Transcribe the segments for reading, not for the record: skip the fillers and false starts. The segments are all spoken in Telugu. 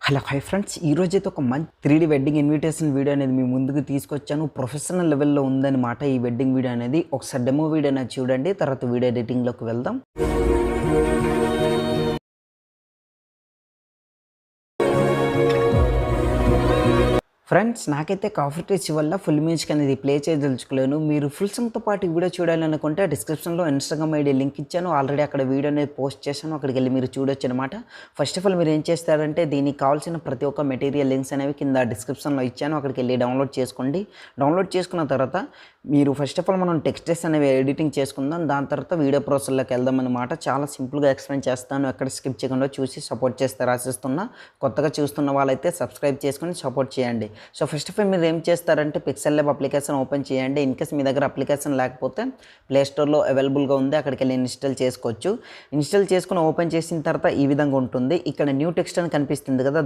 హలో హాయ్ ఫ్రెండ్స్, ఈరోజైతే ఒక మంచి 3D వెడ్డింగ్ ఇన్విటేషన్ వీడియో అనేది మీ ముందుకు తీసుకొచ్చాను. ప్రొఫెషనల్ లెవెల్లో ఉందన్నమాట ఈ వెడ్డింగ్ వీడియో అనేది. ఒకసారి డెమో వీడియో అనేది చూడండి, తర్వాత వీడియో ఎడిటింగ్లోకి వెళ్దాం. ఫ్రెండ్స్, నాకైతే కాఫీ టేస్ట్ వల్ల ఫుల్ మ్యూజిక్ అనేది ప్లే చేయదలుచుకోలేను. మీరు ఫుల్ సాంగ్తో పాటు వీడియో చూడాలనుకుంటే డిస్క్రిప్షన్లో ఇన్స్టాగ్రామ్ ఐడి లింక్ ఇచ్చాను. ఆల్రెడీ అక్కడ వీడియో అనేది పోస్ట్ చేశాను, అక్కడికి వెళ్ళి మీరు చూడొచ్చు అనమాట. ఫస్ట్ ఆఫ్ ఆల్ మీరు ఏం చేస్తారంటే దీనికి కావాల్సిన ప్రతి ఒక్క మెటీరియల్ లింక్స్ అనేవి కింద డిస్క్రిప్షన్లో ఇచ్చాను, అక్కడికి వెళ్ళి డౌన్లోడ్ చేసుకోండి. డౌన్లోడ్ చేసుకున్న తర్వాత మీరు ఫస్ట్ ఆఫ్ ఆల్ మనం టెక్స్టెస్ అనేవి ఎడిటింగ్ చేసుకుందాం. దాని తర్వాత వీడియో ప్రాసెస్లోకి వెళ్దాం అనమాట. చాలా సింపుల్గా ఎక్స్ప్లెయిన్ చేస్తాను, ఎక్కడ స్కిప్ చేయకుండా చూసి సపోర్ట్ చేస్తే రాసిస్తున్నా. కొత్తగా చూస్తున్న వాళ్ళైతే సబ్స్క్రైబ్ చేసుకొని సపోర్ట్ చేయండి. సో ఫస్ట్ ఆఫ్ ఆల్ మీరు ఏం చేస్తారంటే పిక్సెల్ ల్యాబ్ అప్లికేషన్ ఓపెన్ చేయండి. ఇన్ కేస్ మీ దగ్గర అప్లికేషన్ లేకపోతే ప్లేస్టోర్లో అవైలబుల్గా ఉంది, అక్కడికి వెళ్ళి ఇన్స్టాల్ చేసుకోవచ్చు. ఇన్స్టాల్ చేసుకుని ఓపెన్ చేసిన తర్వాత ఈ విధంగా ఉంటుంది. ఇక్కడ న్యూ టెక్స్ట్ అని కనిపిస్తుంది కదా,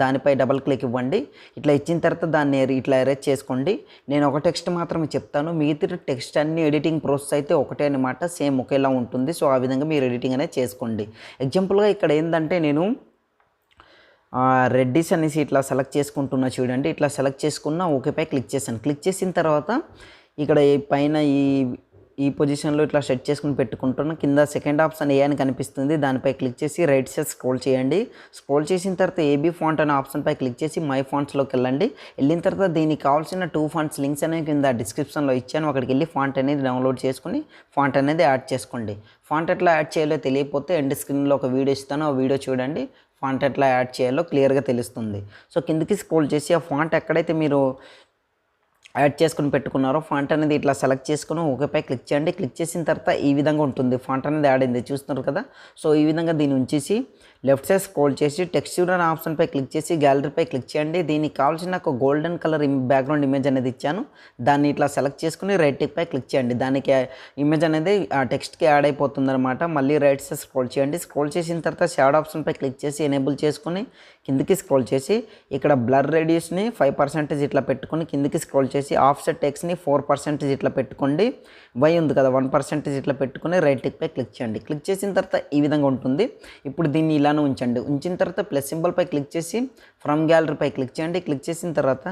దానిపై డబల్ క్లిక్ ఇవ్వండి. ఇట్లా ఇచ్చిన తర్వాత దాన్ని ఇట్లా ఎరేజ్ చేసుకోండి. నేను ఒక టెక్స్ట్ మాత్రమే చెప్తాను, మిగతా టెక్స్ట్ అన్ని ఎడిటింగ్ ప్రాసెస్ అయితే ఒకటే అనమాట, సేమ్ ఒకేలా ఉంటుంది. సో ఆ విధంగా మీరు ఎడిటింగ్ అనేది చేసుకోండి. ఎగ్జాంపుల్గా ఇక్కడ ఏంటంటే నేను రెడ్డిస్ అనేసి ఇట్లా సెలెక్ట్ చేసుకుంటున్నా చూడండి. ఇట్లా సెలెక్ట్ చేసుకున్న ఓకేపై క్లిక్ చేశాను. క్లిక్ చేసిన తర్వాత ఇక్కడ పైన ఈ పొజిషన్లో ఇట్లా సెట్ చేసుకుని పెట్టుకుంటున్నా. కింద సెకండ్ ఆప్షన్ ఏ అని కనిపిస్తుంది, దానిపై క్లిక్ చేసి రైట్ సైడ్ స్క్రోల్ చేయండి. స్క్రోల్ చేసిన తర్వాత ఏబీ ఫాంట్ అనే ఆప్షన్పై క్లిక్ చేసి మై ఫాంట్స్లోకి వెళ్ళండి. వెళ్ళిన తర్వాత దీనికి కావాల్సిన 2 ఫాంట్స్ లింక్స్ అనేవి కింద డిస్క్రిప్షన్లో ఇచ్చాను, అక్కడికి వెళ్ళి ఫాంట్ అనేది డౌన్లోడ్ చేసుకుని ఫాంట్ అనేది యాడ్ చేసుకోండి. ఫాంట్ ఎట్లా యాడ్ చేయాలో తెలియకపోతే ఎండ్ స్క్రీన్లో ఒక వీడియో ఇస్తాను, ఆ వీడియో చూడండి. ఫాంట్ ఎట్లా యాడ్ చేయాలో క్లియర్గా తెలుస్తుంది. సో కిందకి స్క్రోల్ చేసి ఆ ఫాంట్ ఎక్కడైతే మీరు యాడ్ చేసుకుని పెట్టుకున్నారో ఫాంట్ అనేది ఇట్లా సెలెక్ట్ చేసుకుని ఓకేపై క్లిక్ చేయండి. క్లిక్ చేసిన తర్వాత ఈ విధంగా ఉంటుంది, ఫాంట్ అనేది యాడ్ అయింది చూస్తున్నారు కదా. సో ఈ విధంగా దీన్ని ఉంచేసి లెఫ్ట్ సైడ్ స్క్రోల్ చేసి టెక్స్చర్ అనే ఆప్షన్పై క్లిక్ చేసి గ్యాలరీపై క్లిక్ చేయండి. దీనికి కావాల్సిన ఒక గోల్డెన్ కలర్ బ్యాక్గ్రౌండ్ ఇమేజ్ అనేది ఇచ్చాను, దాన్ని ఇట్లా సెలెక్ట్ చేసుకుని రైట్ టిక్పై క్లిక్ చేయండి. దానికి ఇమేజ్ అనేది ఆ టెక్స్ట్కి యాడ్ అయిపోతుంది అనమాట. మళ్ళీ రైట్ సైడ్ స్క్రోల్ చేయండి. స్క్రోల్ చేసిన తర్వాత షాడో ఆప్షన్పై క్లిక్ చేసి ఎనేబుల్ చేసుకుని కిందికి స్క్రోల్ చేసి ఇక్కడ బ్లర్ రేడియస్ని 5% ఇట్లా పెట్టుకొని కిందికి స్క్రోల్ చేసి ఆఫ్సెట్ టెక్స్ట్ని 4% ఇట్లా పెట్టుకోండి. వై ఉంది కదా 1% ఇట్లా పెట్టుకుని రైట్ టిక్పై క్లిక్ చేయండి. క్లిక్ చేసిన తర్వాత ఈ విధంగా ఉంటుంది. ఇప్పుడు దీన్ని ఇలానే ఉంచండి. ఉంచిన తర్వాత ప్లస్ సింబల్పై క్లిక్ చేసి ఫ్రమ్ గ్యాలరీపై క్లిక్ చేయండి. క్లిక్ చేసిన తర్వాత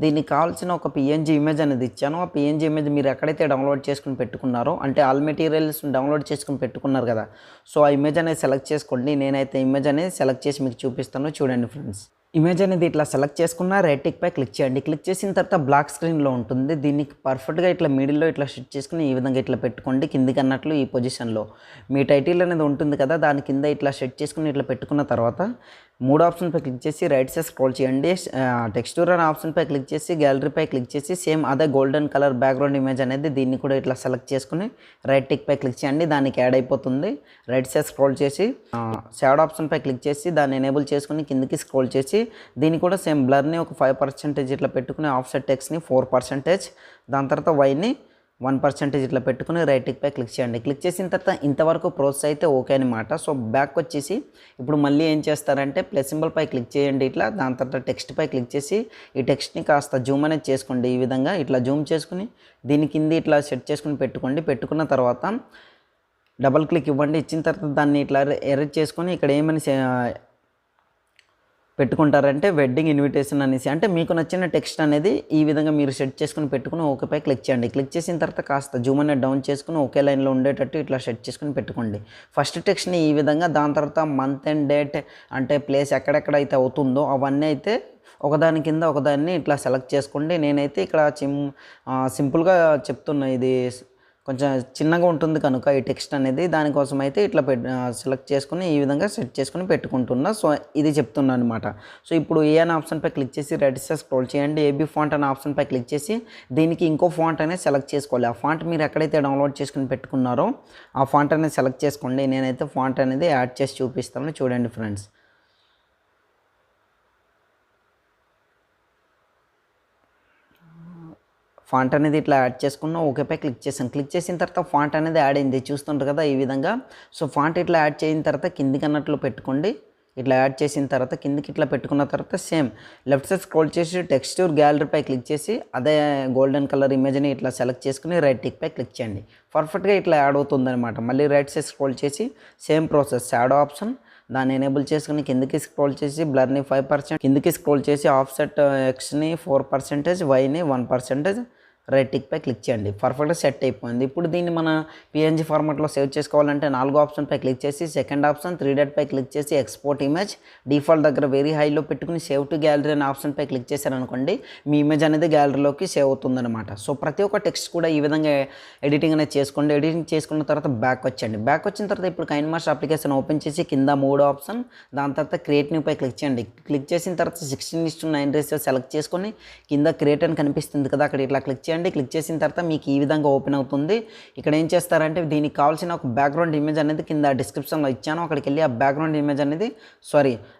దీనికి కావాల్సిన ఒక పిఎన్జీ ఇమేజ్ అనేది ఇచ్చాను. ఆ పిఎన్జీ ఇమేజ్ మీరు ఎక్కడైతే డౌన్లోడ్ చేసుకుని పెట్టుకున్నారో, అంటే ఆల్ మెటీరియల్స్ డౌన్లోడ్ చేసుకుని పెట్టుకున్నారు కదా, సో ఆ ఇమేజ్ అనేది సెలెక్ట్ చేసుకోండి. నేనైతే ఇమేజ్ అనేది సెలెక్ట్ చేసి మీకు చూపిస్తాను చూడండి ఫ్రెండ్స్. ఇమేజ్ అనేది ఇట్లా సెలెక్ట్ చేసుకున్న రైట్ టిక్పై క్లిక్ చేయండి. క్లిక్ చేసిన తర్వాత బ్లాక్ స్క్రీన్లో ఉంటుంది. దీన్ని పర్ఫెక్ట్గా ఇట్లా మిడిల్లో ఇట్లా సెట్ చేసుకుని ఈ విధంగా ఇట్లా పెట్టుకోండి. కిందికి అన్నట్లు ఈ పొజిషన్లో మీ టైటిల్ అనేది ఉంటుంది కదా, దాని కింద ఇట్లా సెట్ చేసుకుని ఇట్లా పెట్టుకున్న తర్వాత 3 ఆప్షన్పై క్లిక్ చేసి రైట్ సైడ్ స్క్రోల్ చేయండి. టెక్స్చర్ అనే ఆప్షన్పై క్లిక్ చేసి గ్యాలరీపై క్లిక్ చేసి సేమ్ అదే గోల్డెన్ కలర్ బ్యాక్గ్రౌండ్ ఇమేజ్ అనేది దీన్ని కూడా ఇట్లా సెలెక్ట్ చేసుకుని రైట్ టిక్పై క్లిక్ చేయండి. దానికి యాడ్ అయిపోతుంది. రైట్ సైడ్ స్క్రోల్ చేసి షాడో ఆప్షన్పై క్లిక్ చేసి దాన్ని ఎనేబుల్ చేసుకుని కిందికి స్క్రోల్ చేసి దీన్ని కూడా సేమ్ బ్లర్ని ఒక 5% ఇట్లా పెట్టుకుని ఆఫ్సెట్ టెక్స్ట్ని 4%, దాని తర్వాత వైని 1% ఇట్లా పెట్టుకుని రైట్ టిక్పై క్లిక్ చేయండి. క్లిక్ చేసిన తర్వాత ఇంతవరకు ప్రాసెస్ అయితే ఓకే అనమాట. సో బ్యాక్ వచ్చేసి ఇప్పుడు మళ్ళీ ఏం చేస్తారంటే ప్లస్ సింబల్పై క్లిక్ చేయండి ఇట్లా. దాని తర్వాత టెక్స్ట్పై క్లిక్ చేసి ఈ టెక్స్ట్ని కాస్త జూమ్ అనేది చేసుకోండి. ఈ విధంగా ఇట్లా జూమ్ చేసుకుని దీని కింద ఇట్లా సెట్ చేసుకుని పెట్టుకోండి. పెట్టుకున్న తర్వాత డబల్ క్లిక్ ఇవ్వండి. ఇచ్చిన తర్వాత దాన్ని ఇట్లా ఎరేజ్ చేసుకొని ఇక్కడ ఏమని పెట్టుకుంటారంటే వెడ్డింగ్ ఇన్విటేషన్ అనేసి, అంటే మీకు నచ్చిన టెక్స్ట్ అనేది ఈ విధంగా మీరు సెట్ చేసుకుని పెట్టుకుని ఓకేపై క్లిక్ చేయండి. క్లిక్ చేసిన తర్వాత కాస్త జూమ్ అనేది డౌన్ చేసుకుని ఒకే లైన్లో ఉండేటట్టు ఇట్లా సెట్ చేసుకుని పెట్టుకోండి. ఫస్ట్ టెక్స్ట్ని ఈ విధంగా, దాని తర్వాత మంత్ అండ్ డేట్ అంటే ప్లేస్ ఎక్కడెక్కడైతే అవుతుందో అవన్నీ అయితే ఒకదాని కింద ఒకదాన్ని ఇట్లా సెలెక్ట్ చేసుకోండి. నేనైతే ఇక్కడ సింపుల్గా చెప్తున్నా, ఇది కొంచెం చిన్నగా ఉంటుంది కనుక ఈ టెక్స్ట్ అనేది, దానికోసం అయితే ఇట్లా సెలెక్ట్ చేసుకుని ఈ విధంగా సెట్ చేసుకుని పెట్టుకుంటున్నా. సో ఇది చెప్తున్నా అనమాట. సో ఇప్పుడు ఏ అనే ఆప్షన్పై క్లిక్ చేసి రైట్ సైడ్ స్క్రోల్ చేయండి. ఏబీ ఫాంట్ అనే ఆప్షన్పై క్లిక్ చేసి దీనికి ఇంకో ఫాంట్ అనేది సెలెక్ట్ చేసుకోవాలి. ఆ ఫాంట్ మీరు ఎక్కడైతే డౌన్లోడ్ చేసుకుని పెట్టుకున్నారో ఆ ఫాంట్ అనేది సెలెక్ట్ చేసుకోండి. నేనైతే ఫాంట్ అనేది యాడ్ చేసి చూపిస్తాను చూడండి ఫ్రెండ్స్. ఫాంట్ అనేది ఇట్లా యాడ్ చేసుకున్న ఓకేపై క్లిక్ చేసాను. క్లిక్ చేసిన తర్వాత ఫాంట్ అనేది యాడ్ అయింది చూస్తుంటారు కదా ఈ విధంగా. సో ఫాంట్ ఇట్లా యాడ్ చేసిన తర్వాత కిందికి అన్నట్లు పెట్టుకోండి. ఇట్లా యాడ్ చేసిన తర్వాత కిందికి ఇట్లా పెట్టుకున్న తర్వాత సేమ్ లెఫ్ట్ సైడ్ స్క్రోల్ చేసి టెక్స్చర్ గ్యాలరీపై క్లిక్ చేసి అదే గోల్డెన్ కలర్ ఇమేజ్ని ఇట్లా సెలెక్ట్ చేసుకుని రైట్ టిక్పై క్లిక్ చేయండి. పర్ఫెక్ట్గా ఇట్లా యాడ్ అవుతుంది అనమాట. మళ్ళీ రైట్ సైడ్ స్క్రోల్ చేసి సేమ్ ప్రాసెస్ షాడో ఆప్షన్ దాన్ని ఎనేబుల్ చేసుకుని కిందకి స్క్రోల్ చేసి బ్లర్ని 5%, కిందకి స్క్రోల్ చేసి ఆఫ్సెట్ ఎక్స్ని 4%, వైని 1%, రైట్ టిక్ పై క్లిక్ చేయండి. పర్ఫెక్ట్గా సెట్ అయిపోయింది. ఇప్పుడు దీన్ని మన పిఎన్జీ ఫార్మాట్లో సేవ్ చేసుకోవాలంటే 4 ఆప్షన్ పై క్లిక్ చేసి సెకండ్ ఆప్షన్ 3 డాట్ పై క్లిక్ చేసి ఎక్స్పోర్ట్ ఇమేజ్ డిఫాల్ట్ దగ్గర వెరీ హైలో పెట్టుకుని సేవ్ టు గ్యాలరీ అనే ఆప్షన్ పై క్లిక్ చేశారనుకోండి మీ ఇమేజ్ అనేది గ్యాలరీలోకి సేవ్ అవుతుందన్నమాట. సో ప్రతి ఒక్క టెక్స్ట్ కూడా ఈ విధంగా ఎడిటింగ్ అనేది చేసుకోండి. ఎడిటింగ్ చేసుకున్న తర్వాత బ్యాక్ వచ్చండి. బ్యాక్ వచ్చిన తర్వాత ఇప్పుడు కైన్మాస్టర్ అప్లికేషన్ ఓపెన్ చేసి కింద 3 ఆప్షన్, దాని తర్వాత క్రియేట్ న్యూ పై క్లిక్ చేయండి. క్లిక్ చేసిన తర్వాత 16:9 రేషియో సెలెక్ట్ చేసుకొని కింద క్రియేట్ అని కనిపిస్తుంది కదా, అక్కడ ఇట్లా క్లిక్ చేయండి. క్లిక్ చేసిన తర్వాత మీకు ఈ విధంగా ఓపెన్ అవుతుంది. ఇక్కడ ఏం చేస్తారంటే దీనికి కావాల్సిన ఒక బ్యాక్గ్రౌండ్ ఇమేజ్ అనేది కింద డిస్క్రిప్షన్లో ఇచ్చాను, అక్కడికి వెళ్ళి ఆ బ్యాక్గ్రౌండ్ ఇమేజ్ అనేది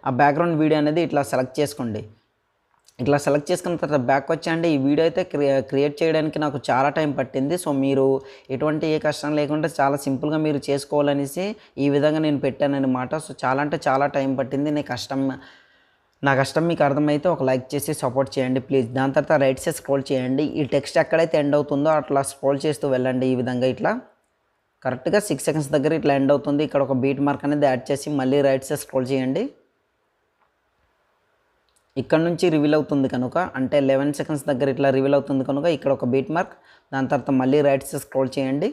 ఆ బ్యాక్గ్రౌండ్ వీడియో అనేది ఇట్లా సెలెక్ట్ చేసుకోండి. ఇట్లా సెలెక్ట్ చేసుకున్న తర్వాత బ్యాక్ వచ్చండి. ఈ వీడియో అయితే క్రియేట్ చేయడానికి నాకు చాలా టైం పట్టింది. సో మీరు ఎటువంటి ఏ కష్టం లేకుండా చాలా సింపుల్గా మీరు చేసుకోవాలనేసి ఈ విధంగా నేను పెట్టాను అనమాట. సో చాలా అంటే చాలా టైం పట్టింది. నా కష్టం మీకు అర్థమైతే ఒక లైక్ చేసి సపోర్ట్ చేయండి ప్లీజ్. దాని తర్వాత రైట్ సైడ్ స్క్రోల్ చేయండి. ఈ టెక్స్ట్ ఎక్కడైతే ఎండ్ అవుతుందో అట్లా స్క్రోల్ చేస్తూ వెళ్ళండి. ఈ విధంగా ఇట్లా కరెక్ట్గా 6 సెకండ్స్ దగ్గర ఇట్లా ఎండ్ అవుతుంది. ఇక్కడ ఒక బీట్ మార్క్ అనేది యాడ్ చేసి మళ్ళీ రైట్ సైడ్ స్క్రోల్ చేయండి. ఇక్కడ నుంచి రివీల్ అవుతుంది కనుక, అంటే 11 సెకండ్స్ దగ్గర ఇట్లా రివీల్ అవుతుంది కనుక ఇక్కడ ఒక బీట్ మార్క్, దాని తర్వాత మళ్ళీ రైట్ సైడ్ స్క్రోల్ చేయండి.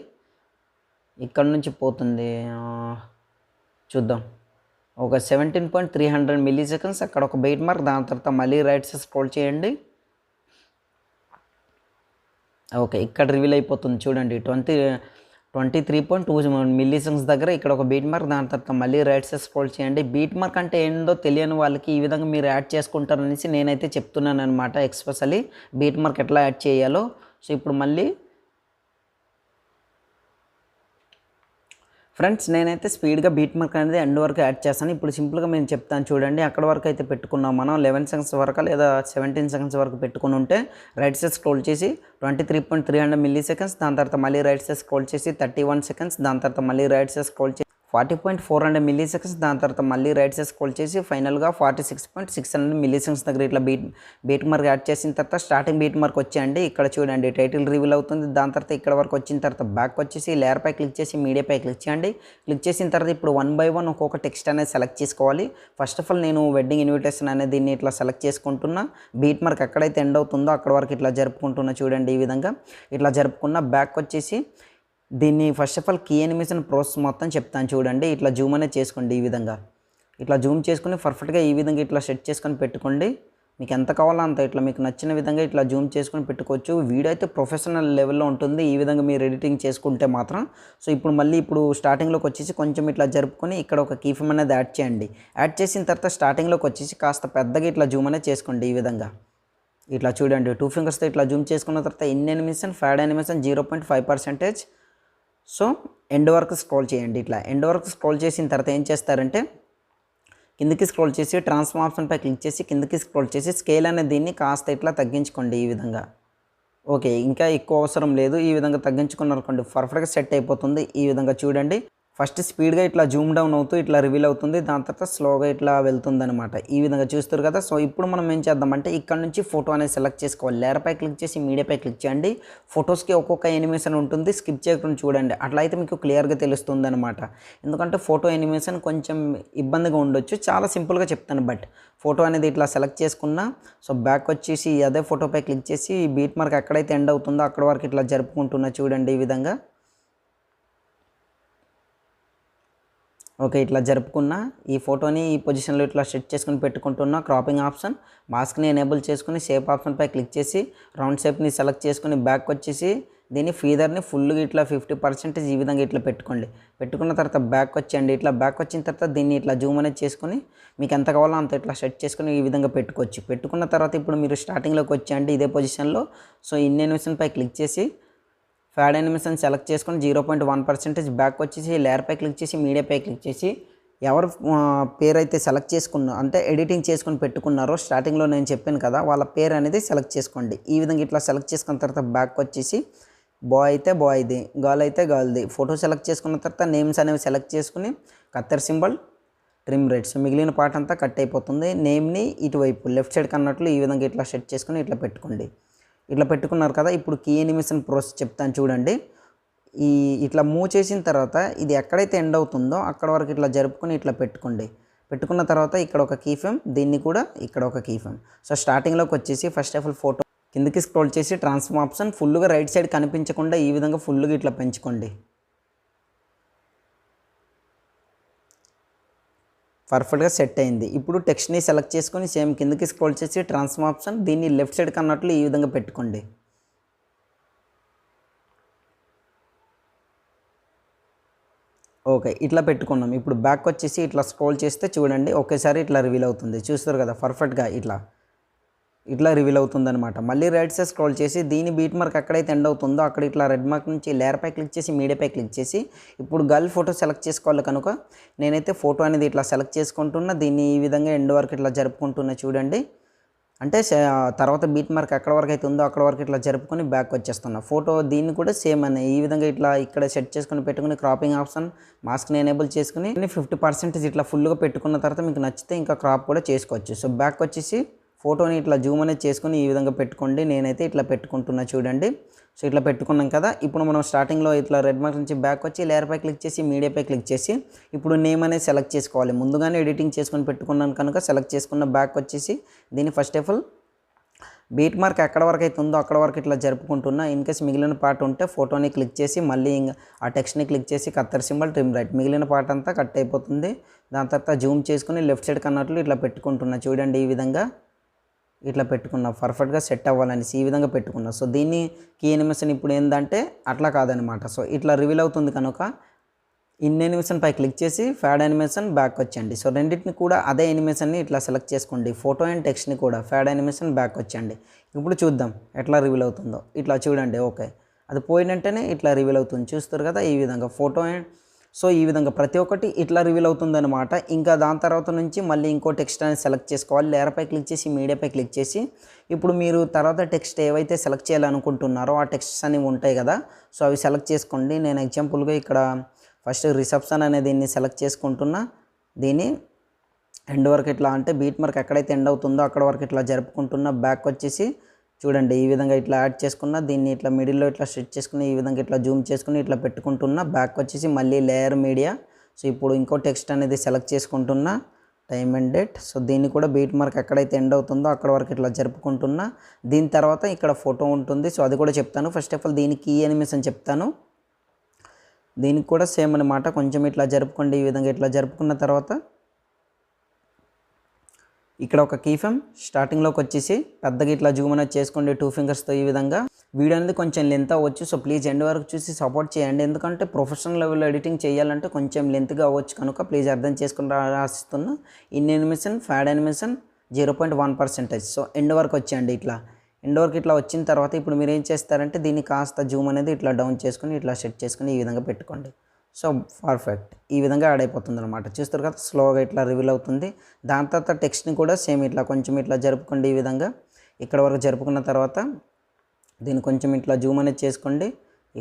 ఇక్కడ నుంచి పోతుంది, చూద్దాం, ఒక 17.300 మిల్లీ సెకండ్స్, అక్కడ ఒక బీట్ మార్క్, దాని తర్వాత మళ్ళీ రైట్ సైడ్ స్క్రోల్ చేయండి. ఓకే, ఇక్కడ రివీల్ అయిపోతుంది చూడండి, 23.2 మిల్లీ సెకండ్స్ దగ్గర ఇక్కడ ఒక బీట్ మార్క్, దాని తర్వాత మళ్ళీ రైట్ సైడ్ స్క్రోల్ చేయండి. బీట్ మార్క్ అంటే ఏందో తెలియని వాళ్ళకి ఈ విధంగా మీరు యాడ్ చేసుకుంటారనేసి నేనైతే చెప్తున్నాను అనమాట. ఎక్స్పెషల్లీ బీట్ మార్క్ ఎట్లా యాడ్ చేయాలో. సో ఇప్పుడు మళ్ళీ ఫ్రెండ్స్ నేనైతే స్పీడ్గా బీట్ మార్క్ అనేది ఎండ్ వరకు యాడ్ చేస్తాను. ఇప్పుడు సింపుల్గా నేను చెప్తాను చూడండి. అక్కడ వరకు అయితే పెట్టుకున్నాం మనం 11 సెకండ్స్ వరకు లేదా 17 సెకండ్స్ వరకు పెట్టుకుని ఉంటే రైట్ సైడ్ స్క్రోల్ చేసి 23.300 మిల్లీ సెకండ్స్, దాని తర్వాత మళ్ళీ రైట్ సైడ్ స్క్రోల్ చేసి 31 సెకండ్స్, దాని తర్వాత మళ్ళీ రైట్ సైడ్ స్క్రోల్ చేసి 40.400 మిల్లీ సెకండ్స్, దాని తర్వాత మళ్ళీ రైట్ సైడ్ స్క్రోల్ చేసి ఫైనల్గా 46.600 మిల్లీ సెకండ్స్ దగ్గర ఇట్లా బీట్ మార్క్ యాడ్ చేసిన తర్వాత స్టార్టింగ్ బీట్ మార్క్ వచ్చేయండి. ఇక్కడ చూడండి టైటిల్ రివీల్ అవుతుంది. దాని తర్వాత ఇక్కడ వరకు వచ్చిన తర్వాత బ్యాక్ వచ్చేసి లేయర్ పై క్లిక్ చేసి మీడియా పై క్లిక్ చేయండి. క్లిక్ చేసిన తర్వాత ఇప్పుడు 1 by 1 ఒక్కొక్క టెక్స్ట్ అనేది సెలెక్ట్ చేసుకోవాలి. ఫస్ట్ ఆఫ్ ఆల్ నేను వెడ్డింగ్ ఇన్విటేషన్ అనేది దీన్ని ఇట్లా సెలెక్ట్ చేసుకుంటున్నా. బీట్ మార్క్ ఎక్కడైతే ఎండ్ అవుతుందో అక్కడ వరకు ఇట్లా జరుపుకుంటున్నా చూడండి. ఈ విధంగా ఇట్లా జరుపుకున్న బ్యాక్ వచ్చేసి దీన్ని first of all key animation process మొత్తం చెప్తాను చూడండి. ఇట్లా జూమ్ అనేది చేసుకోండి. ఈ విధంగా ఇట్లా జూమ్ చేసుకుని పర్ఫెక్ట్గా ఈ విధంగా ఇట్లా సెట్ చేసుకొని పెట్టుకోండి. మీకు ఎంత కావాలో అంత ఇట్లా మీకు నచ్చిన విధంగా ఇట్లా జూమ్ చేసుకొని పెట్టుకోవచ్చు. వీడియో అయితే ప్రొఫెషనల్ లెవెల్లో ఉంటుంది ఈ విధంగా మీరు ఎడిటింగ్ చేసుకుంటే మాత్రం. సో ఇప్పుడు స్టార్టింగ్లోకి వచ్చేసి కొంచెం ఇట్లా జరుపుకొని ఇక్కడ ఒక కీ ఫ్రేమ్ అనేది యాడ్ చేయండి. యాడ్ చేసిన తర్వాత స్టార్టింగ్లోకి వచ్చేసి కాస్త పెద్దగా ఇట్లా జూమ్ అనేది చేసుకోండి. ఈ విధంగా ఇట్లా చూడండి 2 ఫింగర్స్తో ఇట్లా జూమ్ చేసుకున్న తర్వాత ఇన్ యానిమేషన్ ఫ్యాడ్ యానిమేషన్ 0.5%. సో ఎండ్ వరకు స్క్రోల్ చేయండి. ఇట్లా ఎండ్ వరకు స్క్రోల్ చేసిన తర్వాత ఏం చేస్తారంటే కిందకి స్క్రోల్ చేసి ట్రాన్స్ఫార్మ్ ఆప్షన్పై క్లిక్ చేసి కిందకి స్క్రోల్ చేసి స్కేల్ అనే దీన్ని కాస్త ఇట్లా తగ్గించుకోండి. ఈ విధంగా ఓకే, ఇంకా ఎక్కువ అవసరం లేదు. ఈ విధంగా తగ్గించుకున్నారనుకోండి పర్ఫెక్ట్గా సెట్ అయిపోతుంది. ఈ విధంగా చూడండి ఫస్ట్ స్పీడ్గా ఇట్లా జూమ్ డౌన్ అవుతూ ఇట్లా రివీల్ అవుతుంది, దాని తర్వాత స్లోగా ఇట్లా వెళ్తుంది అనమాట. ఈ విధంగా చూస్తారు కదా. సో ఇప్పుడు మనం ఏం చేద్దామంటే ఇక్కడ నుంచి ఫోటో అనేది సెలెక్ట్ చేసుకోవాలి. లేయర్పై క్లిక్ చేసి మీడియాపై క్లిక్ చేయండి. ఫొటోస్కి ఒక్కొక్క యానిమేషన్ ఉంటుంది, స్కిప్ చేయకుండా చూడండి. అట్లా అయితే మీకు క్లియర్గా తెలుస్తుంది అనమాట. ఎందుకంటే ఫోటో యానిమేషన్ కొంచెం ఇబ్బందిగా ఉండొచ్చు, చాలా సింపుల్గా చెప్తాను. బట్ ఫోటో అనేది ఇట్లా సెలెక్ట్ చేసుకున్నా. సో బ్యాక్ వచ్చేసి అదే ఫోటోపై క్లిక్ చేసి బీట్ మార్క్ ఎక్కడైతే ఎండ్ అవుతుందో అక్కడ వరకు ఇట్లా జరుపుకుంటున్నా చూడండి. ఈ విధంగా ఓకే, ఇట్లా జరుపుకున్న ఈ ఫోటోని ఈ పొజిషన్లో ఇట్లా సెట్ చేసుకుని పెట్టుకుంటున్నా. క్రాపింగ్ ఆప్షన్ మాస్క్ని ఎనేబుల్ చేసుకుని షేప్ ఆప్షన్పై క్లిక్ చేసి రౌండ్ షేప్ని సెలెక్ట్ చేసుకుని బ్యాక్ వచ్చేసి దీన్ని ఫీదర్ని ఫుల్గా ఇట్లా 50% ఈ విధంగా ఇట్లా పెట్టుకోండి. పెట్టుకున్న తర్వాత బ్యాక్ వచ్చేయండి. ఇట్లా బ్యాక్ వచ్చిన తర్వాత దీన్ని ఇట్లా జూమ్ అనేది చేసుకుని మీకు ఎంత కావాలో అంత ఇట్లా సెట్ చేసుకుని ఈ విధంగా పెట్టుకోవచ్చు. పెట్టుకున్న తర్వాత ఇప్పుడు మీరు స్టార్టింగ్లోకి వచ్చేయండి ఇదే పొజిషన్లో. సో ఇన్ యానిమేషన్పై క్లిక్ చేసి ఫ్యాడ్ యానిమేషన్ సెలెక్ట్ చేసుకొని 0.1% బ్యాక్ వచ్చేసి లేయర్పై క్లిక్ చేసి మీడియాపై క్లిక్ చేసి ఎవరు పేరు అయితే సెలెక్ట్ అంటే ఎడిటింగ్ చేసుకొని పెట్టుకున్నారో స్టార్టింగ్లో నేను చెప్పాను కదా వాళ్ళ పేరు అనేది సెలెక్ట్ చేసుకోండి. ఈ విధంగా ఇట్లా సెలెక్ట్ చేసుకున్న తర్వాత బ్యాక్ వచ్చేసి బాయ్ అయితే బాయ్ది, గర్ల్ అయితే గర్ల్ది ఫోటో సెలెక్ట్ చేసుకున్న తర్వాత నేమ్స్ అనేవి సెలెక్ట్ చేసుకుని కత్తెర సింబల్ ట్రిమ్ రైట్స్ మిగిలిన పార్ట్ అంతా కట్ అయిపోతుంది. నేమ్ని ఇటువైపు లెఫ్ట్ సైడ్ కన్నట్లు ఈ విధంగా ఇట్లా సెట్ చేసుకుని ఇట్లా పెట్టుకోండి. ఇట్లా పెట్టుకున్నారు కదా. ఇప్పుడు కీ యానిమేషన్ ప్రాసెస్ చెప్తాను చూడండి. ఇట్లా మూవ్ చేసిన తర్వాత ఇది ఎక్కడైతే ఎండ్ అవుతుందో అక్కడ వరకు ఇట్లా జరుపుకొని ఇట్లా పెట్టుకోండి. పెట్టుకున్న తర్వాత ఇక్కడ ఒక కీ ఫ్రేమ్, దీన్ని కూడా ఇక్కడ ఒక కీ ఫ్రేమ్. సో స్టార్టింగ్లోకి వచ్చేసి ఫస్ట్ ఆఫ్ ఆల్ ఫోటో కిందకి స్క్రోల్ చేసి ట్రాన్స్ఫార్మ్ ఆప్షన్ ఫుల్గా రైట్ సైడ్ కనిపించకుండా ఈ విధంగా ఫుల్గా ఇట్లా పెంచుకోండి. పర్ఫెక్ట్గా సెట్ అయింది. ఇప్పుడు టెక్స్ట్ని సెలెక్ట్ చేసుకొని సేమ్ కిందకి స్క్రోల్ చేసి ట్రాన్స్ఫార్మ్ ఆప్షన్ దీన్ని లెఫ్ట్ సైడ్ కన్నట్లు ఈ విధంగా పెట్టుకోండి. ఓకే, ఇట్లా పెట్టుకున్నాం. ఇప్పుడు బ్యాక్ వచ్చేసి ఇట్లా స్క్రోల్ చేస్తే చూడండి ఒకేసారి ఇట్లా రివీల్ అవుతుంది. చూస్తారు కదా పర్ఫెక్ట్గా ఇట్లా రివీల్ అవుతుంది అనమాట. మళ్ళీ రైట్ సైడ్ స్క్రోల్ చేసి దీని బీట్ మార్క్ ఎక్కడైతే ఎండ్ అవుతుందో అక్కడ ఇట్లా రెడ్ మార్క్ నుంచి లేయర్పై క్లిక్ చేసి మీడియాపై క్లిక్ చేసి ఇప్పుడు గర్ల్ ఫోటో సెలెక్ట్ చేసుకోవాలి కనుక నేనైతే ఫోటో అనేది ఇట్లా సెలెక్ట్ చేసుకుంటున్నా. దీన్ని ఈ విధంగా ఎండ్ వరకు ఇట్లా జరుపుకుంటున్నా చూడండి. అంటే తర్వాత బీట్ మార్క్ ఎక్కడ వరకు అయితే ఉందో అక్కడ వరకు ఇట్లా జరుపుకొని బ్యాక్ వచ్చేస్తున్నా. ఫోటో దీన్ని కూడా సేమ్ అని ఈ విధంగా ఇట్లా ఇక్కడ సెట్ చేసుకొని పెట్టుకుని క్రాపింగ్ ఆప్షన్ మాస్క్ని ఎనేబుల్ చేసుకుని 50% ఇట్లా ఫుల్గా పెట్టుకున్న తర్వాత మీకు నచ్చితే ఇంకా క్రాప్ కూడా చేసుకోవచ్చు. సో బ్యాక్ వచ్చేసి ఫోటోని ఇట్లా జూమ్ అనేది చేసుకుని ఈ విధంగా పెట్టుకోండి. నేనైతే ఇట్లా పెట్టుకుంటున్నా చూడండి. సో ఇట్లా పెట్టుకున్నాం కదా. ఇప్పుడు మనం స్టార్టింగ్లో ఇట్లా రెడ్ మార్క్ నుంచి బ్యాక్ వచ్చి లేయర్పై క్లిక్ చేసి మీడియాపై క్లిక్ చేసి ఇప్పుడు నేమ్ అనేది సెలెక్ట్ చేసుకోవాలి. ముందుగానే ఎడిటింగ్ చేసుకొని పెట్టుకున్నాను కనుక సెలెక్ట్ చేసుకున్న బ్యాక్ వచ్చేసి దీన్ని first of all beat mark ఎక్కడ వరకు అయితే ఉందో అక్కడ వరకు ఇట్లా జరుపుకుంటున్నా. ఇన్కేస్ మిగిలిన పార్ట్ ఉంటే ఫోటోని క్లిక్ చేసి మళ్ళీ ఆ టెక్స్ట్ని క్లిక్ చేసి కత్తర్ సింబల్ ట్రిమ్ రైట్, మిగిలిన పార్ట్ అంతా కట్ అయిపోతుంది. దాని తర్వాత జూమ్ చేసుకుని లెఫ్ట్ సైడ్ కన్నట్లు ఇట్లా పెట్టుకుంటున్నా చూడండి. ఈ విధంగా ఇట్లా పెట్టుకున్నా పర్ఫెక్ట్గా సెట్ అవ్వాలనేసి ఈ విధంగా పెట్టుకున్నా. సో దీన్ని కీ యానిమేషన్ ఇప్పుడు ఏంటంటే అట్లా కాదనమాట. సో ఇట్లా రివీల్ అవుతుంది కనుక ఇన్ యానిమేషన్ పై క్లిక్ చేసి ఫ్యాడ్ యానిమేషన్ బ్యాక్ వచ్చండి. సో రెండింటిని కూడా అదే యానిమేషన్ని ఇట్లా సెలెక్ట్ చేసుకోండి. ఫోటో అండ్ టెక్స్ట్ని కూడా ఫ్యాడ్ యానిమేషన్ బ్యాక్ వచ్చండి. ఇప్పుడు చూద్దాం ఎట్లా రివీల్ అవుతుందో. ఇట్లా చూడండి. ఓకే, అది పోయిన వెంటనే ఇట్లా రివీల్ అవుతుంది. చూస్తారు కదా ఈ విధంగా ఫోటో అండ్ సో ఈ విధంగా ప్రతి ఒక్కటి ఇట్లా రివీల్ అవుతుందన్నమాట. ఇంకా దాని తర్వాత నుంచి మళ్ళీ ఇంకో టెక్స్ట్ అనేది సెలెక్ట్ చేసుకోవాలి. లేయర్పై క్లిక్ చేసి మీడియాపై క్లిక్ చేసి ఇప్పుడు మీరు తర్వాత టెక్స్ట్ ఏవైతే సెలెక్ట్ చేయాలనుకుంటున్నారో ఆ టెక్స్ట్స్ అనేవి ఉంటాయి కదా. సో అవి సెలెక్ట్ చేసుకోండి. నేను ఎగ్జాంపుల్గా ఇక్కడ ఫస్ట్ రిసెప్షన్ అనే దీన్ని సెలెక్ట్ చేసుకుంటున్నా. దీన్ని ఎండ్ వరకు ఇట్లా అంటే బీట్ మార్క్ ఎక్కడైతే ఎండ్ అవుతుందో అక్కడ వరకు ఇట్లా జరుపుకుంటున్నా. బ్యాక్ వచ్చేసి చూడండి ఈ విధంగా ఇట్లా యాడ్ చేసుకున్న దీన్ని ఇట్లా మిడిల్లో ఇట్లా స్ట్రెచ్ చేసుకుని ఈ విధంగా ఇట్లా జూమ్ చేసుకుని ఇట్లా పెట్టుకుంటున్నా. బ్యాక్ వచ్చేసి మళ్ళీ లేయర్ మీడియా. సో ఇప్పుడు ఇంకో టెక్స్ట్ అనేది సెలెక్ట్ చేసుకుంటున్నా టైమ్ అండ్ డేట్. సో దీన్ని కూడా బీట్ మార్క్ ఎక్కడైతే ఎండ్ అవుతుందో అక్కడ వరకు ఇట్లా జరుపుకుంటున్నా. దీని తర్వాత ఇక్కడ ఫోటో ఉంటుంది. సో అది కూడా చెప్తాను. ఫస్ట్ ఆఫ్ ఆల్ దీనికి కీ యానిమేషన్ చెప్తాను. దీనికి కూడా సేమ్ అనమాట. కొంచెం ఇట్లా జరుపుకోండి. ఈ విధంగా ఇట్లా జరుపుకున్న తర్వాత ఇక్కడ ఒక కీ ఫ్రేమ్ స్టార్టింగ్లోకి వచ్చేసి పెద్దగా ఇట్లా జూమ్ అనేది చేసుకోండి 2 ఫింగర్స్తో. ఈ విధంగా వీడియో అనేది కొంచెం లెంత్ అవ్వచ్చు. సో ప్లీజ్ ఎండ్ వరకు చూసి సపోర్ట్ చేయండి. ఎందుకంటే ప్రొఫెషనల్ లెవెల్లో ఎడిటింగ్ చేయాలంటే కొంచెం లెంత్గా అవ్వచ్చు కనుక ప్లీజ్ అర్థం చేసుకుని రాసిస్తున్నా. ఇన్ యానిమేషన్ ఫ్యాడ్ యానిమేషన్ 0.1%. సో ఎండ్ వరకు వచ్చేయండి. ఇట్లా ఎండ్ వరకు ఇట్లా వచ్చిన తర్వాత ఇప్పుడు మీరు ఏం చేస్తారంటే దీన్ని కాస్త జూమ్ అనేది ఇట్లా డౌన్ చేసుకుని ఇట్లా సెట్ చేసుకుని ఈ విధంగా పెట్టుకోండి. సో పర్ఫెక్ట్ ఈ విధంగా యాడ్ అయిపోతుంది అనమాట. చూస్తారు కదా స్లోగా ఇట్లా రివీల్ అవుతుంది. దాని తర్వాత టెక్స్ట్ని కూడా సేమ్ ఇట్లా కొంచెం ఇట్లా జరుపుకోండి. ఈ విధంగా ఇక్కడ వరకు జరుపుకున్న తర్వాత దీన్ని కొంచెం ఇట్లా జూమ్ అనేది చేసుకోండి.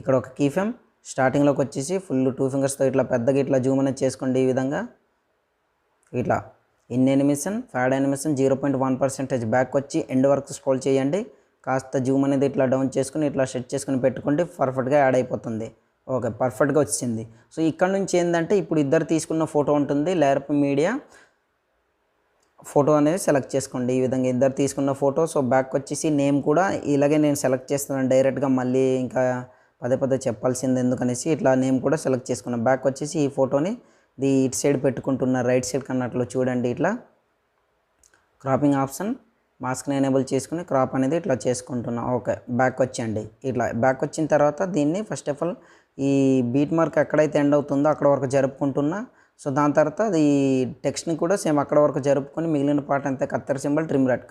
ఇక్కడ ఒక కీ ఫ్రేమ్ స్టార్టింగ్లోకి వచ్చేసి ఫుల్ 2 ఫింగర్స్తో ఇట్లా పెద్దగా ఇట్లా జూమ్ అనేది చేసుకోండి. ఈ విధంగా ఇట్లా ఇన్ యానిమేషన్ ఫ్యాడ్ యానిమేషన్ 0.1% బ్యాక్ వచ్చి ఎండ్ వరకు స్క్రోల్ చేయండి. కాస్త జూమ్ అనేది ఇట్లా డౌన్ చేసుకుని ఇట్లా సెట్ చేసుకుని పెట్టుకోండి. పర్ఫెక్ట్గా యాడ్ అయిపోతుంది. ఓకే, పర్ఫెక్ట్గా వచ్చింది. సో ఇక్కడ నుంచి ఏంటంటే ఇప్పుడు ఇద్దరు తీసుకున్న ఫోటో ఉంటుంది. లేయర్ మీడియా ఫోటో అనేది సెలెక్ట్ చేసుకోండి. ఈ విధంగా ఇద్దరు తీసుకున్న ఫోటో. సో బ్యాక్ వచ్చేసి నేమ్ కూడా ఇలాగే నేను సెలెక్ట్ చేస్తున్నాను డైరెక్ట్గా. మళ్ళీ ఇంకా పదే చెప్పాల్సింది ఎందుకనేసి ఇట్లా నేమ్ కూడా సెలెక్ట్ చేసుకున్నాను. బ్యాక్ వచ్చేసి ఈ ఫోటోని ఇటు సైడ్ పెట్టుకుంటున్నా రైట్ సైడ్ కన్నట్లు చూడండి. ఇట్లా క్రాపింగ్ ఆప్షన్ మాస్క్ని ఎనేబుల్ చేసుకుని క్రాప్ అనేది ఇట్లా చేసుకుంటున్నా. ఓకే, బ్యాక్ వచ్చేయండి. ఇట్లా బ్యాక్ వచ్చిన తర్వాత దీన్ని ఫస్ట్ ఆఫ్ ఆల్ ఈ బీట్ మార్క్ ఎక్కడైతే ఎండ్ అవుతుందో అక్కడ వరకు జరుపుకుంటున్నా. సో దాని తర్వాత ఈ టెక్స్ట్ని కూడా సేమ్ అక్కడ వరకు జరుపుకొని మిగిలిన పార్ట్ అంతా Kathera symbol trim right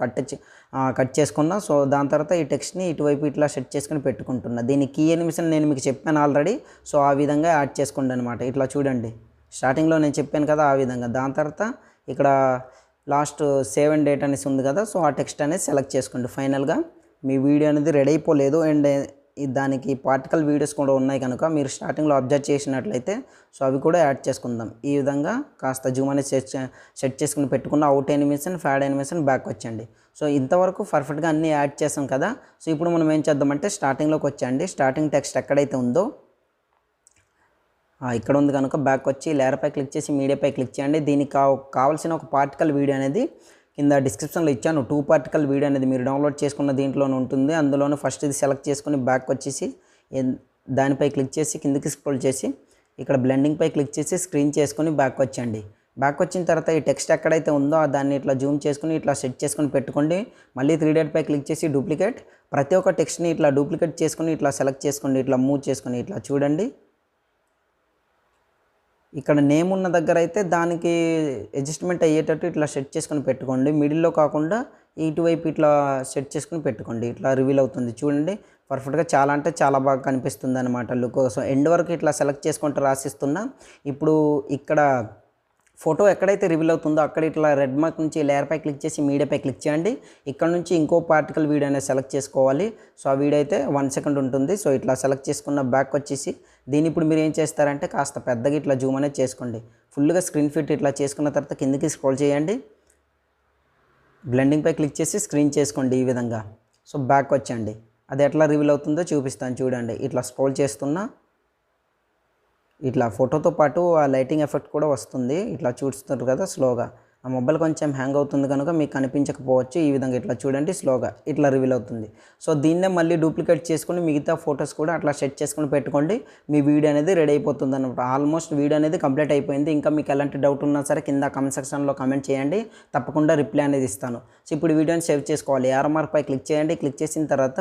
cut చేసుకున్నా. సో దాని తర్వాత ఈ టెక్స్ట్ని ఇటువైపు ఇట్లా సెట్ చేసుకుని పెట్టుకుంటున్నా. దీని కీ యానిమేషన్ నేను మీకు చెప్పాను ఆల్రెడీ. సో ఆ విధంగా యాడ్ చేసుకోండి అనమాట. ఇట్లా చూడండి స్టార్టింగ్లో నేను చెప్పాను కదా ఆ విధంగా. దాని తర్వాత ఇక్కడ లాస్ట్ సేవ్ అండ్ డేట్ అనేసి ఉంది కదా. సో ఆ టెక్స్ట్ అనేది సెలెక్ట్ చేసుకోండి. ఫైనల్గా మీ వీడియో అనేది రెడీ అయిపోలేదు అండ్ దానికి పార్టికల్ వీడియోస్ కూడా ఉన్నాయి కనుక మీరు స్టార్టింగ్లో అబ్జర్వ్ చేసినట్లయితే సో అవి కూడా యాడ్ చేసుకుందాం. ఈ విధంగా కాస్త జూమ్ అనేది సెట్ చేసుకుని పెట్టుకున్న అవుట్ యానిమేషన్ ఫ్యాడ్ యానిమేషన్ బ్యాక్ వచ్చండి. సో ఇంతవరకు పర్ఫెక్ట్గా అన్నీ యాడ్ చేసాం కదా. సో ఇప్పుడు మనం ఏం చేద్దామంటే స్టార్టింగ్లోకి వచ్చండి. స్టార్టింగ్ టెక్స్ట్ ఎక్కడైతే ఉందో ఇక్కడ ఉంది కనుక బ్యాక్ వచ్చి లేయర్పై క్లిక్ చేసి మీడియాపై క్లిక్ చేయండి. దీనికి కావాల్సిన ఒక పార్టికల్ వీడియో అనేది కింద డిస్క్రిప్షన్లో ఇచ్చాను. 2 పార్టికల్ వీడియో అనేది మీరు డౌన్లోడ్ చేసుకున్న దీంట్లోనే ఉంటుంది. అందులోనే ఫస్ట్ ఇది సెలెక్ట్ చేసుకుని బ్యాక్ వచ్చేసి దానిపై క్లిక్ చేసి కిందకి స్క్రోల్ చేసి ఇక్కడ బ్లెండింగ్పై క్లిక్ చేసి స్క్రీన్ చేసుకొని బ్యాక్ వచ్చండి. బ్యాక్ వచ్చిన తర్వాత ఈ టెక్స్ట్ ఎక్కడైతే ఉందో దాన్ని ఇట్లా జూమ్ చేసుకుని ఇట్లా సెట్ చేసుకొని పెట్టుకోండి. మళ్ళీ 3 డాట్ పై క్లిక్ చేసి డూప్లికేట్, ప్రతి ఒక్క టెక్స్ట్ని ఇట్లా డూప్లికేట్ చేసుకొని ఇట్లా సెలెక్ట్ చేసుకోండి. ఇట్లా మూవ్ చేసుకొని ఇట్లా చూడండి. ఇక్కడ నేమ్ ఉన్న దగ్గర అయితే దానికి అడ్జస్ట్మెంట్ అయ్యేటట్టు ఇట్లా సెట్ చేసుకొని పెట్టుకోండి. మిడిల్లో కాకుండా ఇటువైపు ఇట్లా సెట్ చేసుకుని పెట్టుకోండి. ఇట్లా రివీల్ అవుతుంది చూడండి. పర్ఫెక్ట్గా చాలా అంటే చాలా బాగా కనిపిస్తుంది అనమాట లుక్. సో ఎండ్ వరకు ఇట్లా సెలెక్ట్ చేసుకుంటూ రాసిస్తున్నా. ఇప్పుడు ఇక్కడ ఫోటో ఎక్కడైతే రివీల్ అవుతుందో అక్కడ ఇట్లా రెడ్ మార్క్ నుంచి లేయర్పై క్లిక్ చేసి మీడియాపై క్లిక్ చేయండి. ఇక్కడ నుంచి ఇంకో పార్టికల్ వీడియో అనేది సెలెక్ట్ చేసుకోవాలి. సో ఆ వీడియో అయితే 1 సెకండ్ ఉంటుంది. సో ఇట్లా సెలెక్ట్ చేసుకున్న బ్యాక్ వచ్చేసి దీన్ని ఇప్పుడు మీరు ఏం చేస్తారంటే కాస్త పెద్దగా ఇట్లా జూమ్ అనేది చేసుకోండి. ఫుల్గా స్క్రీన్ ఫిట్ ఇట్లా చేసుకున్న తర్వాత కిందకి స్క్రోల్ చేయండి. బ్లెండింగ్పై క్లిక్ చేసి స్క్రీన్ చేసుకోండి ఈ విధంగా. సో బ్యాక్ వచ్చండి. అది ఎట్లా రివీల్ అవుతుందో చూపిస్తాను చూడండి. ఇట్లా స్క్రోల్ చేస్తున్నా ఇట్లా ఫోటోతో పాటు ఆ లైటింగ్ ఎఫెక్ట్ కూడా వస్తుంది. ఇట్లా చూస్తున్నారు కదా స్లోగా. ఆ మొబైల్ కొంచెం హ్యాంగ్ అవుతుంది కనుక మీకు కనిపించకపోవచ్చు. ఈ విధంగా ఇట్లా చూడండి స్లోగా ఇట్లా రివీల్ అవుతుంది. సో దీన్నే మళ్ళీ డూప్లికేట్ చేసుకొని మిగతా ఫొటోస్ కూడా అట్లా సెట్ చేసుకొని పెట్టుకోండి. మీ వీడియో అనేది రెడీ అయిపోతుంది అనమాట. ఆల్మోస్ట్ వీడియో అనేది కంప్లీట్ అయిపోయింది. ఇంకా మీకు ఎలాంటి డౌట్ ఉన్నా సరే కింద కామెంట్ సెక్షన్లో కామెంట్ చేయండి. తప్పకుండా రిప్లై అనేది ఇస్తాను. సో ఇప్పుడు వీడియోని సేవ్ చేసుకోవాలి. యారో మార్క్ పై క్లిక్ చేయండి. క్లిక్ చేసిన తర్వాత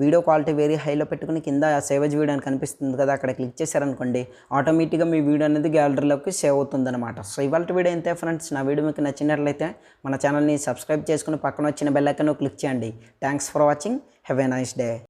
వీడియో క్వాలిటీ వెరీ హైలో పెట్టుకుని కింద సేవేజ్ వీడియో అని కనిపిస్తుంది కదా, అక్కడ క్లిక్ చేశారనుకోండి ఆటోమేటిక్గా మీ వీడియో అనేది గ్యాలరీలోకి సేవ్ అవుతుంది అనమాట. సో ఇవాళ వీడియో ఇంతే ఫ్రెండ్స్. నా వీడియో మీకు నచ్చినట్లయితే మన ఛానల్ని సబ్స్క్రైబ్ చేసుకుని పక్కన వచ్చిన బెల్ ఐకాన్ క్లిక్ చేయండి. Thanks for watching. Have a nice day.